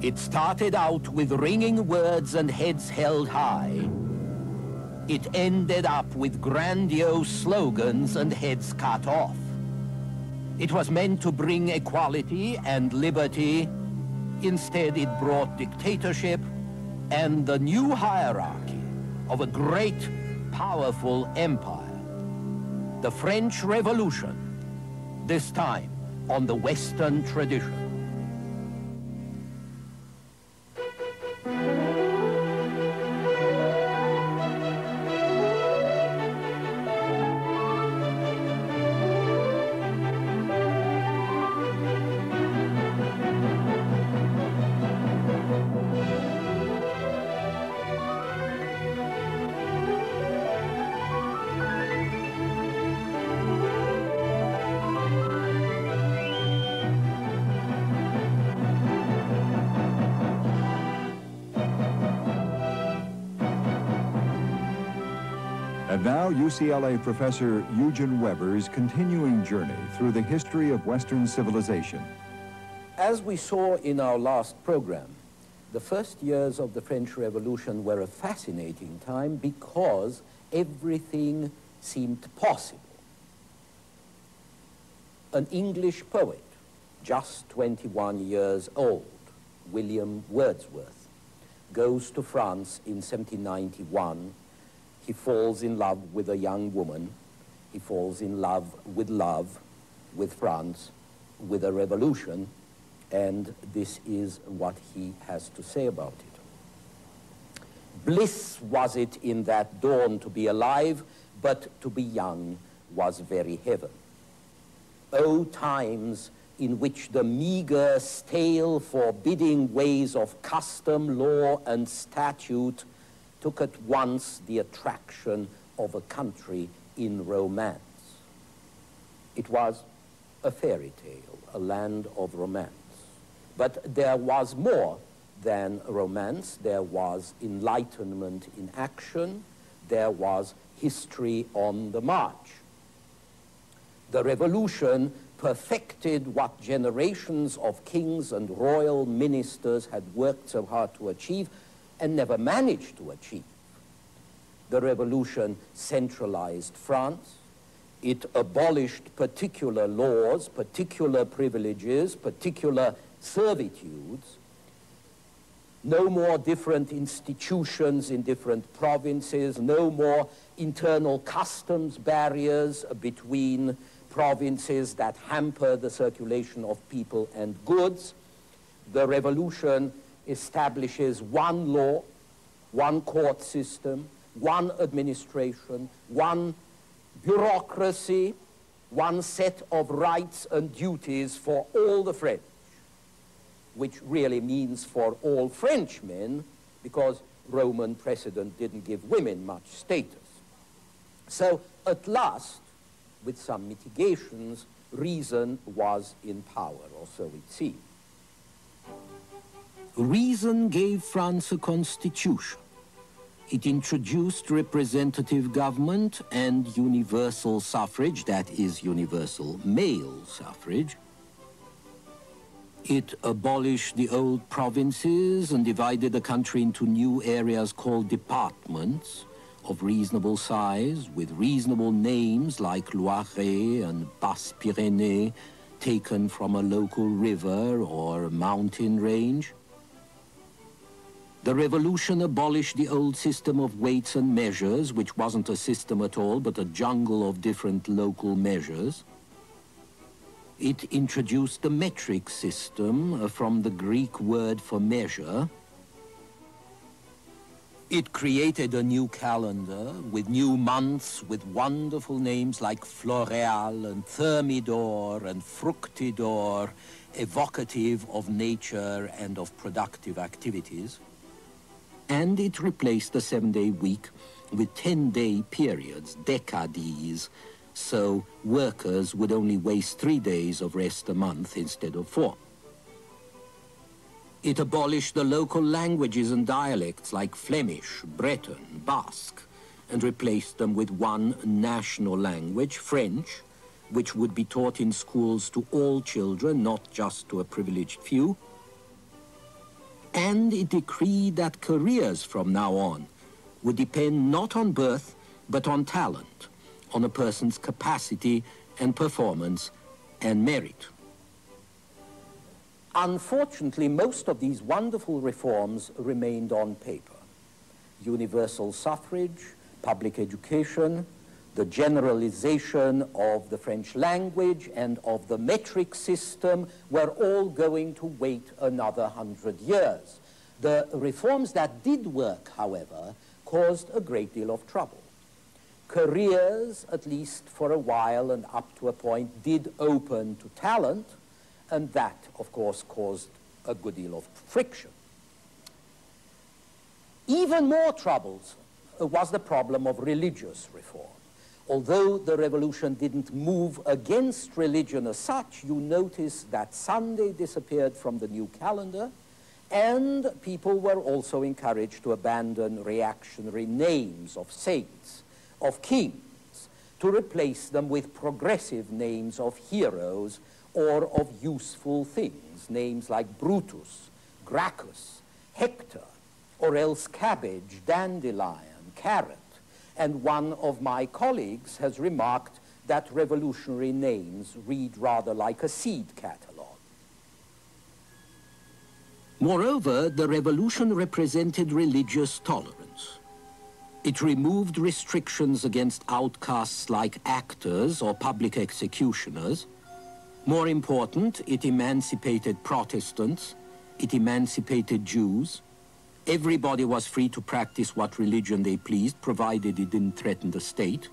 It started out with ringing words and heads held high. It ended up with grandiose slogans and heads cut off. It was meant to bring equality and liberty. Instead, it brought dictatorship and the new hierarchy of a great, powerful empire. The French Revolution, this time on the Western tradition. And now, UCLA professor Eugene Weber's continuing journey through the history of Western civilization. As we saw in our last program, the first years of the French Revolution were a fascinating time because everything seemed possible. An English poet, just 21 years old, William Wordsworth, goes to France in 1791. He falls in love with a young woman. He falls in love, with France, with a revolution, and this is what he has to say about it. Bliss was it in that dawn to be alive, but to be young was very heaven. O times in which the meager, stale, forbidding ways of custom, law, and statute took at once the attraction of a country in romance. It was a fairy tale, a land of romance. But there was more than romance. There was enlightenment in action. There was history on the march. The revolution perfected what generations of kings and royal ministers had worked so hard to achieve and never managed to achieve. The revolution centralized France. It abolished particular laws, particular privileges, particular servitudes. No more different institutions in different provinces, no more internal customs barriers between provinces that hamper the circulation of people and goods. The revolution establishes one law, one court system, one administration, one bureaucracy, one set of rights and duties for all the French, which really means for all Frenchmen, because Roman precedent didn't give women much status. So at last, with some mitigations, reason was in power, or so it seemed. Reason gave France a constitution. It introduced representative government and universal suffrage, that is, universal male suffrage. It abolished the old provinces and divided the country into new areas called departments of reasonable size, with reasonable names like Loiret and Basse-Pyrénées, taken from a local river or mountain range. The revolution abolished the old system of weights and measures, which wasn't a system at all, but a jungle of different local measures. It introduced the metric system from the Greek word for measure. It created a new calendar with new months with wonderful names like Floréal and Thermidor and Fructidor, evocative of nature and of productive activities. And it replaced the 7-day week with 10-day periods, decades, so workers would only waste 3 days of rest a month instead of 4. It abolished the local languages and dialects like Flemish, Breton, Basque, and replaced them with one national language, French, which would be taught in schools to all children, not just to a privileged few. and it decreed that careers from now on would depend not on birth, but on talent, on a person's capacity and performance and merit. Unfortunately, most of these wonderful reforms remained on paper. Universal suffrage, public education, the generalization of the French language and of the metric system were all going to wait another 100 years. The reforms that did work, however, caused a great deal of trouble. Careers, at least for a while and up to a point, did open to talent, and that, of course, caused a good deal of friction. Even more troubles was the problem of religious reform. Although the revolution didn't move against religion as such, you notice that Sunday disappeared from the new calendar, and people were also encouraged to abandon reactionary names of saints, of kings, to replace them with progressive names of heroes or of useful things, names like Brutus, Gracchus, Hector, or else cabbage, dandelion, carrot. And one of my colleagues has remarked that revolutionary names read rather like a seed catalogue. Moreover, the revolution represented religious tolerance. It removed restrictions against outcasts like actors or public executioners. More important, it emancipated Protestants, it emancipated Jews. Everybody was free to practice what religion they pleased, provided it didn't threaten the state.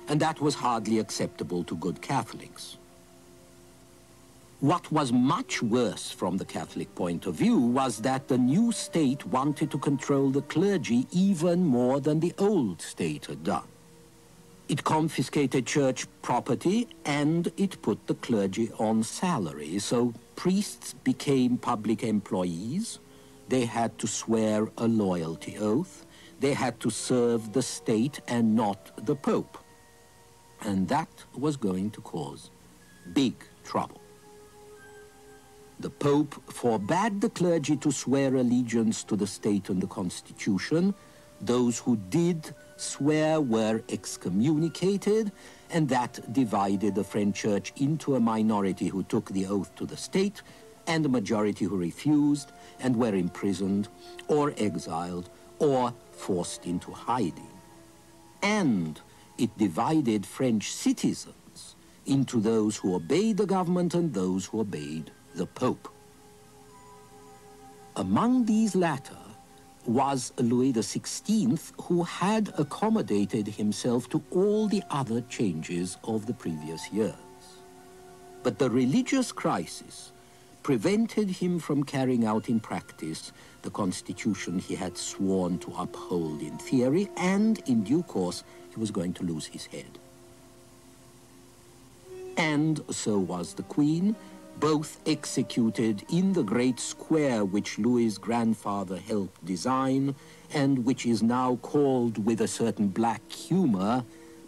And that was hardly acceptable to good Catholics. What was much worse from the Catholic point of view was that the new state wanted to control the clergy even more than the old state had done. It confiscated church property and it put the clergy on salary, so priests became public employees. They had to swear a loyalty oath. They had to serve the state and not the Pope. And that was going to cause big trouble. The Pope forbade the clergy to swear allegiance to the state and the Constitution. Those who did swear were excommunicated, and that divided the French Church into a minority who took the oath to the state and a majority who refused and were imprisoned or exiled or forced into hiding. And it divided French citizens into those who obeyed the government and those who obeyed the Pope. Among these latter was Louis XVI, who had accommodated himself to all the other changes of the previous years. But the religious crisis prevented him from carrying out in practice the constitution he had sworn to uphold in theory, and in due course he was going to lose his head. And so was the Queen, both executed in the great square which Louis's grandfather helped design, and which is now called, with a certain black humor,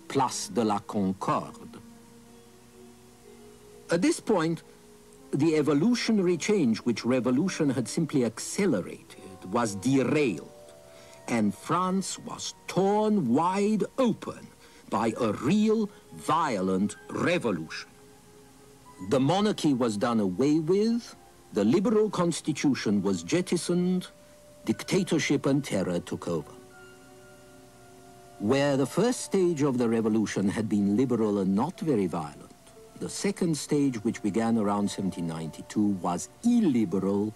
Place de la Concorde. At this point, the evolutionary change which revolution had simply accelerated was derailed, and France was torn wide open by a real, violent revolution. The monarchy was done away with, the liberal constitution was jettisoned, dictatorship and terror took over. Where the first stage of the revolution had been liberal and not very violent, the second stage, which began around 1792, was illiberal,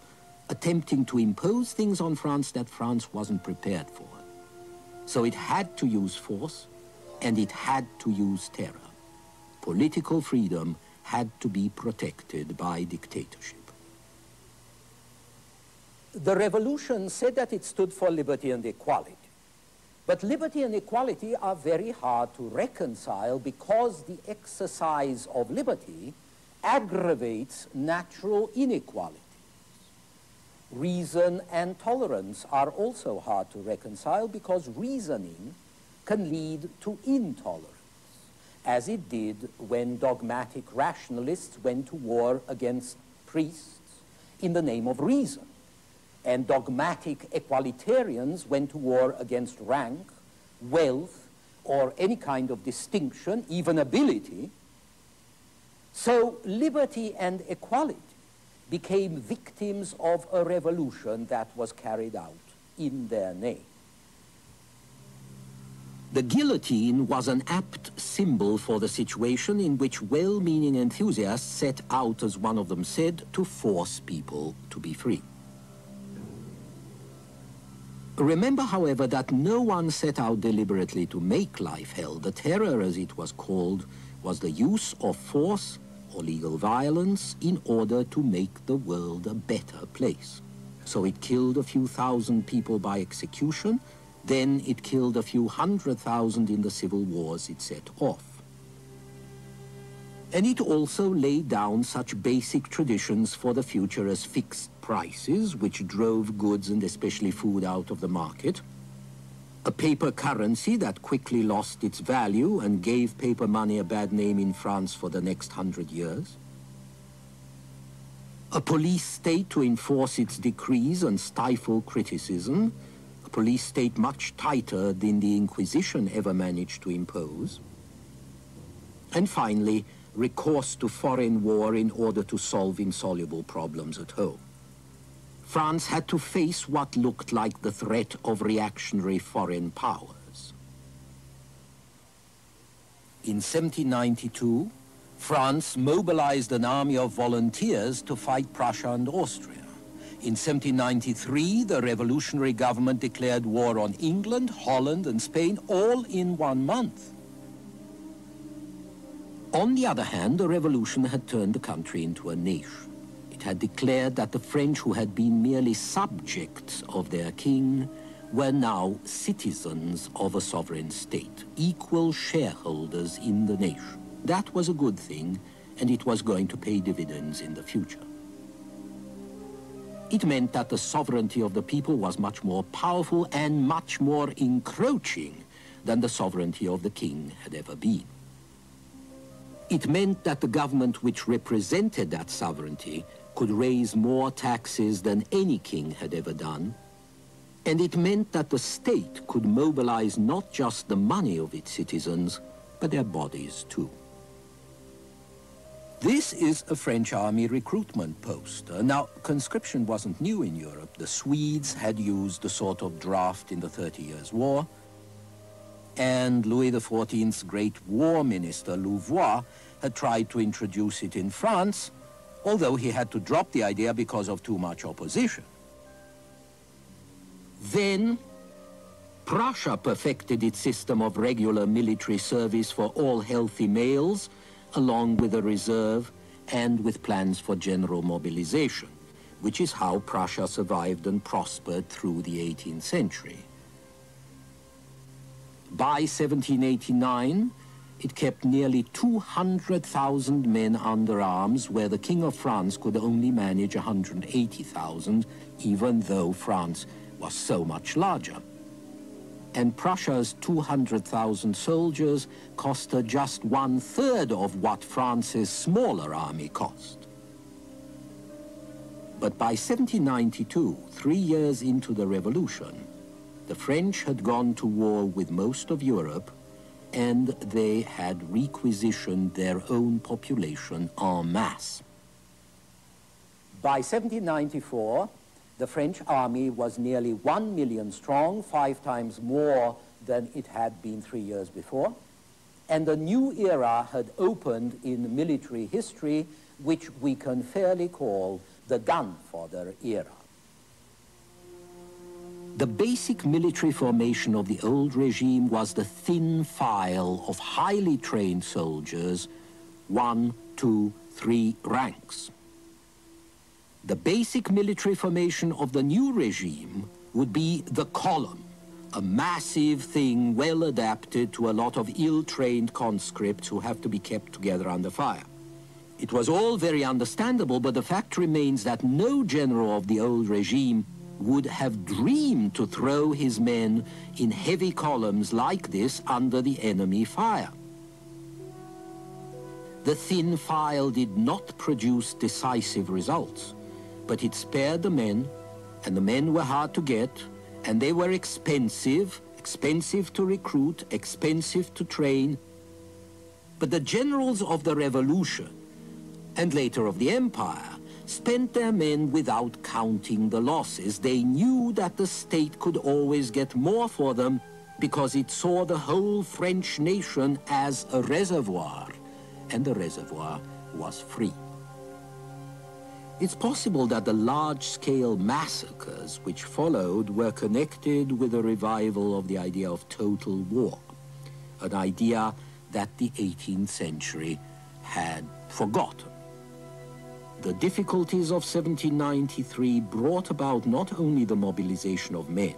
attempting to impose things on France that France wasn't prepared for. So it had to use force, and it had to use terror. Political freedom had to be protected by dictatorship. The revolution said that it stood for liberty and equality. But liberty and equality are very hard to reconcile because the exercise of liberty aggravates natural inequalities. Reason and tolerance are also hard to reconcile because reasoning can lead to intolerance, as it did when dogmatic rationalists went to war against priests in the name of reason. and dogmatic equalitarians went to war against rank, wealth, or any kind of distinction, even ability. So liberty and equality became victims of a revolution that was carried out in their name. The guillotine was an apt symbol for the situation in which well-meaning enthusiasts set out, as one of them said, to force people to be free. Remember, however, that no one set out deliberately to make life hell. The terror, as it was called, was the use of force or legal violence in order to make the world a better place. So it killed a few thousand people by execution, then it killed a few 100,000 in the civil wars it set off. And it also laid down such basic traditions for the future as fixed prices, which drove goods and especially food out of the market, a paper currency that quickly lost its value and gave paper money a bad name in France for the next 100 years, a police state to enforce its decrees and stifle criticism, a police state much tighter than the Inquisition ever managed to impose, and finally, recourse to foreign war in order to solve insoluble problems at home. France had to face what looked like the threat of reactionary foreign powers. In 1792, France mobilized an army of volunteers to fight Prussia and Austria. In 1793, the revolutionary government declared war on England, Holland, and Spain, all in 1 month. On the other hand, the revolution had turned the country into a nation. It had declared that the French, who had been merely subjects of their king, were now citizens of a sovereign state, equal shareholders in the nation. That was a good thing, and it was going to pay dividends in the future. It meant that the sovereignty of the people was much more powerful and much more encroaching than the sovereignty of the king had ever been. It meant that the government which represented that sovereignty could raise more taxes than any king had ever done, and it meant that the state could mobilize not just the money of its citizens, but their bodies too. This is a French army recruitment post. Now, conscription wasn't new in Europe. The Swedes had used a sort of draft in the 30 Years' War, and Louis XIV's great war minister, Louvois, had tried to introduce it in France, although he had to drop the idea because of too much opposition. Then, Prussia perfected its system of regular military service for all healthy males, along with a reserve and with plans for general mobilization, which is how Prussia survived and prospered through the 18th century. By 1789, it kept nearly 200,000 men under arms, where the King of France could only manage 180,000, even though France was so much larger. And Prussia's 200,000 soldiers cost her just 1/3 of what France's smaller army cost. But by 1792, 3 years into the revolution, the French had gone to war with most of Europe, and they had requisitioned their own population en masse. By 1794, the French army was nearly 1 million strong, 5 times more than it had been 3 years before, and a new era had opened in military history, which we can fairly call the gunfodder era. The basic military formation of the old regime was the thin file of highly trained soldiers, 1, 2, 3 ranks. The basic military formation of the new regime would be the column, a massive thing well adapted to a lot of ill-trained conscripts who have to be kept together under fire. It was all very understandable, but the fact remains that no general of the old regime would have dreamed to throw his men in heavy columns like this under the enemy fire. The thin file did not produce decisive results, but it spared the men and the men were hard to get, and they were expensive to recruit, expensive to train. But the generals of the revolution, and later of the empire, spent their men without counting the losses. They knew that the state could always get more for them because it saw the whole French nation as a reservoir, and the reservoir was free. It's possible that the large-scale massacres which followed were connected with a revival of the idea of total war, an idea that the 18th century had forgotten. The difficulties of 1793 brought about not only the mobilization of men,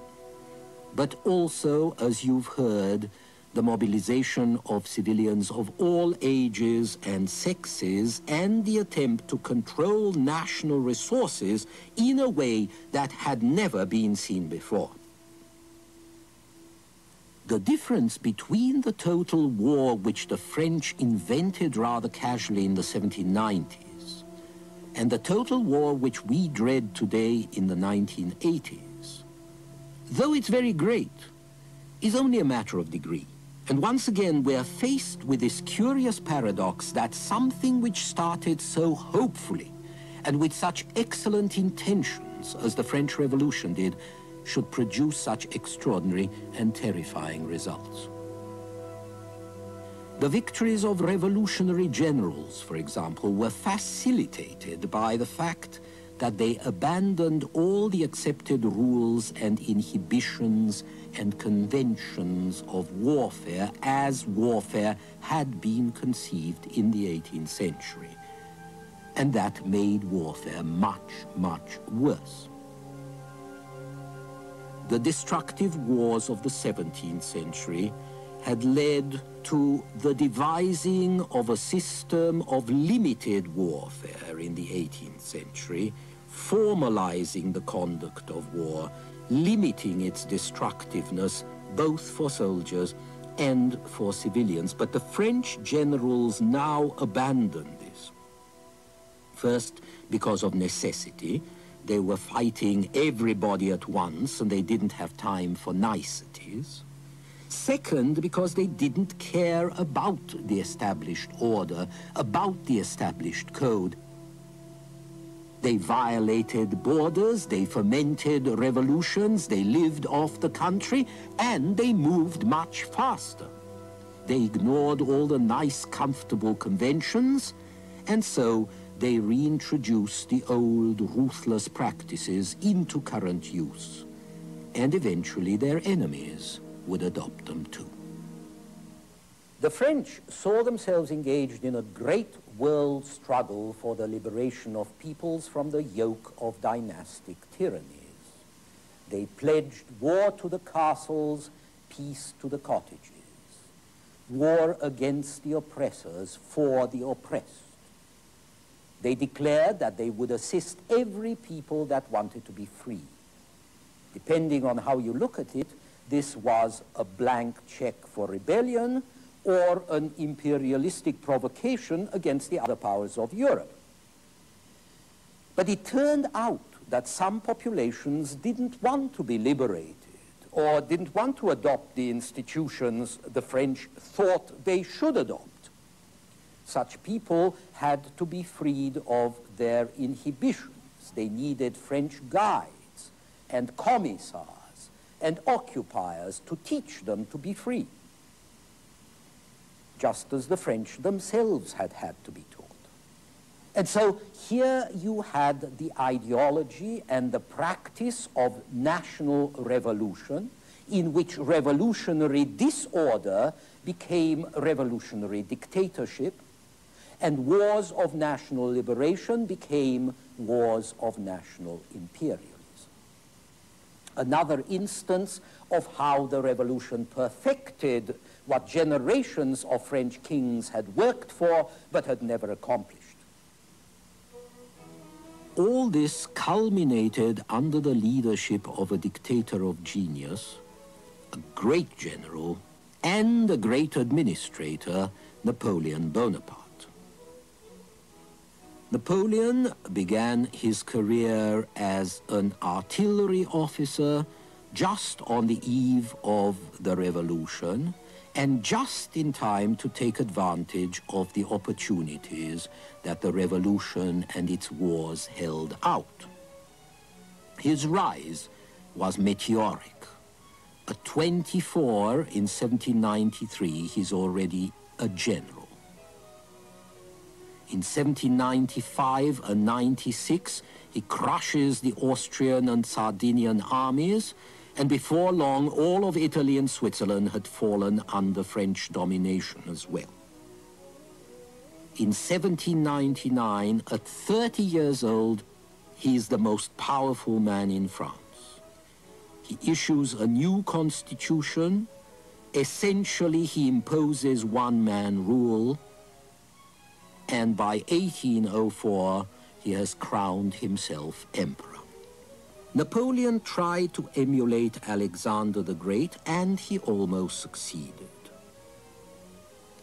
but also, as you've heard, the mobilization of civilians of all ages and sexes, and the attempt to control national resources in a way that had never been seen before. The difference between the total war which the French invented rather casually in the 1790s and the total war which we dread today in the 1980s, though it's very great, is only a matter of degree. And once again, we are faced with this curious paradox that something which started so hopefully and with such excellent intentions as the French Revolution did should produce such extraordinary and terrifying results. The victories of revolutionary generals, for example, were facilitated by the fact that they abandoned all the accepted rules and inhibitions and conventions of warfare as warfare had been conceived in the 18th century. And that made warfare much, much worse. The destructive wars of the 17th century had led to the devising of a system of limited warfare in the 18th century, formalizing the conduct of war, limiting its destructiveness both for soldiers and for civilians. But the French generals now abandoned this. First, because of necessity. They were fighting everybody at once, and they didn't have time for niceties. Second, because they didn't care about the established order, about the established code. They violated borders, they fomented revolutions, they lived off the country, and they moved much faster. They ignored all the nice, comfortable conventions, and so they reintroduced the old, ruthless practices into current use. And eventually their enemies would adopt them too. The French saw themselves engaged in a great world struggle for the liberation of peoples from the yoke of dynastic tyrannies. They pledged war to the castles, peace to the cottages, war against the oppressors for the oppressed. They declared that they would assist every people that wanted to be free. Depending on how you look at it, this was a blank check for rebellion or an imperialistic provocation against the other powers of Europe. But it turned out that some populations didn't want to be liberated or didn't want to adopt the institutions the French thought they should adopt. Such people had to be freed of their inhibitions. They needed French guides and commissars and occupiers to teach them to be free, just as the French themselves had had to be taught. And so here you had the ideology and the practice of national revolution, in which revolutionary disorder became revolutionary dictatorship, and wars of national liberation became wars of national imperialism. Another instance of how the revolution perfected what generations of French kings had worked for but had never accomplished. All this culminated under the leadership of a dictator of genius, a great general, and a great administrator, Napoleon Bonaparte. Napoleon began his career as an artillery officer just on the eve of the revolution, and just in time to take advantage of the opportunities that the revolution and its wars held out. His rise was meteoric. At 24 in 1793, he's already a general. In 1795 and 96, he crushes the Austrian and Sardinian armies, and before long, all of Italy and Switzerland had fallen under French domination as well. In 1799, at 30 years old, he is the most powerful man in France. He issues a new constitution. Essentially, he imposes one-man rule, and by 1804, he has crowned himself emperor. Napoleon tried to emulate Alexander the Great, and he almost succeeded.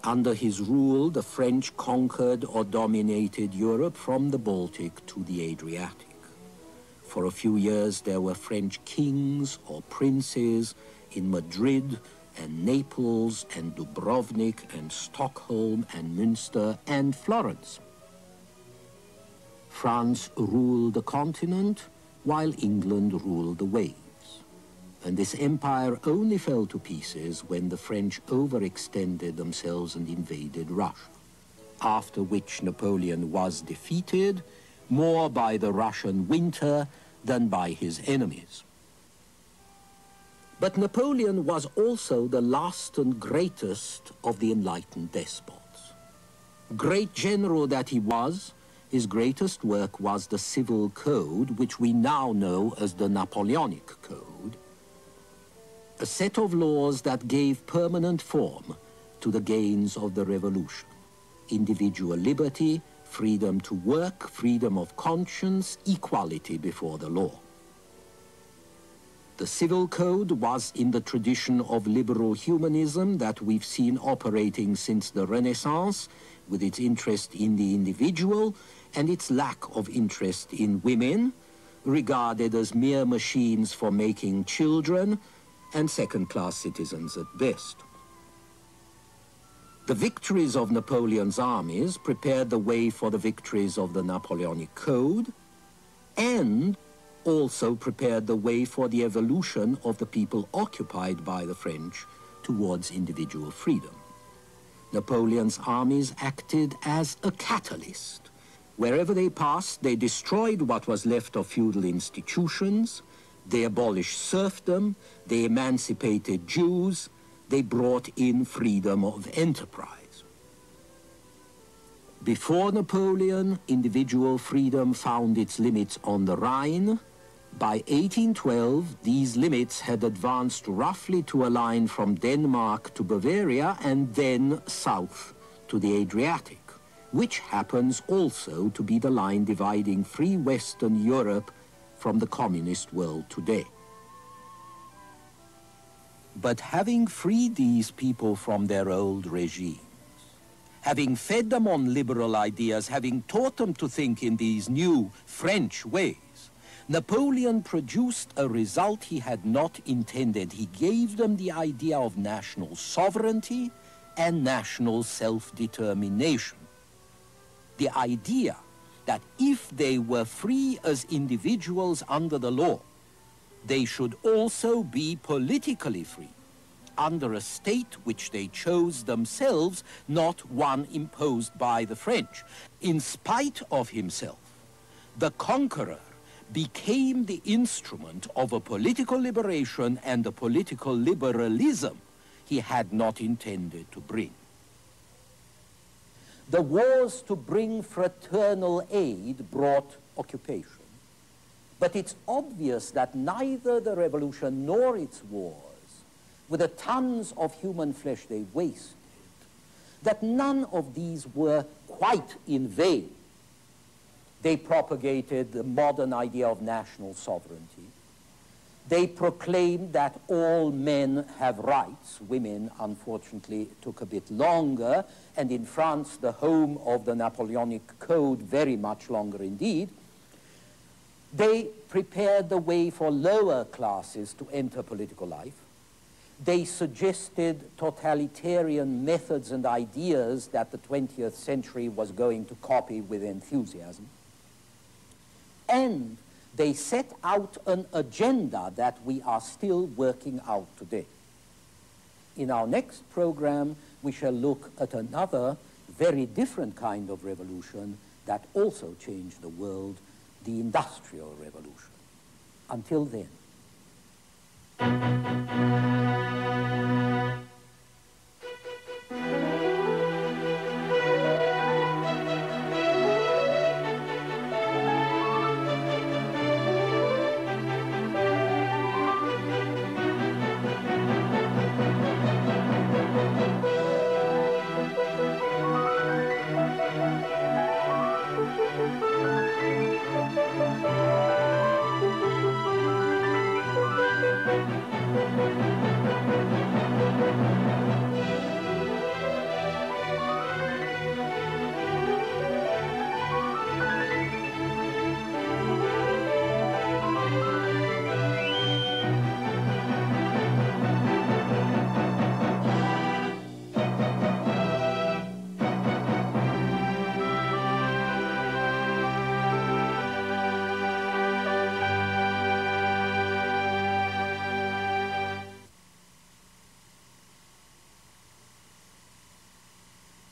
Under his rule, the French conquered or dominated Europe from the Baltic to the Adriatic. For a few years, there were French kings or princes in Madrid and Naples and Dubrovnik and Stockholm and Münster and Florence. France ruled the continent, while England ruled the waves. And this empire only fell to pieces when the French overextended themselves and invaded Russia, after which Napoleon was defeated, more by the Russian winter than by his enemies. But Napoleon was also the last and greatest of the enlightened despots. Great general that he was, his greatest work was the Civil Code, which we now know as the Napoleonic Code, a set of laws that gave permanent form to the gains of the revolution: individual liberty, freedom to work, freedom of conscience, equality before the law. The Civil Code was in the tradition of liberal humanism that we've seen operating since the Renaissance, with its interest in the individual and its lack of interest in women, regarded as mere machines for making children and second-class citizens at best. The victories of Napoleon's armies prepared the way for the victories of the Napoleonic Code, and also prepared the way for the evolution of the people occupied by the French towards individual freedom. Napoleon's armies acted as a catalyst. Wherever they passed, they destroyed what was left of feudal institutions, they abolished serfdom, they emancipated Jews, they brought in freedom of enterprise. Before Napoleon, individual freedom found its limits on the Rhine. By 1812, these limits had advanced roughly to a line from Denmark to Bavaria and then south to the Adriatic, which happens also to be the line dividing free Western Europe from the communist world today. But having freed these people from their old regimes, having fed them on liberal ideas, having taught them to think in these new French ways, Napoleon produced a result he had not intended. He gave them the idea of national sovereignty and national self-determination. The idea that if they were free as individuals under the law, they should also be politically free, under a state which they chose themselves, not one imposed by the French. In spite of himself, the conqueror became the instrument of a political liberation and a political liberalism he had not intended to bring. The wars to bring fraternal aid brought occupation. But it's obvious that neither the revolution nor its wars, with the tons of human flesh they wasted, that none of these were quite in vain. They propagated the modern idea of national sovereignty. They proclaimed that all men have rights. Women, unfortunately, took a bit longer, and in France, the home of the Napoleonic Code, very much longer indeed. They prepared the way for lower classes to enter political life. They suggested totalitarian methods and ideas that the 20th century was going to copy with enthusiasm. And they set out an agenda that we are still working out today. In our next program, we shall look at another very different kind of revolution that also changed the world, the Industrial Revolution. Until then.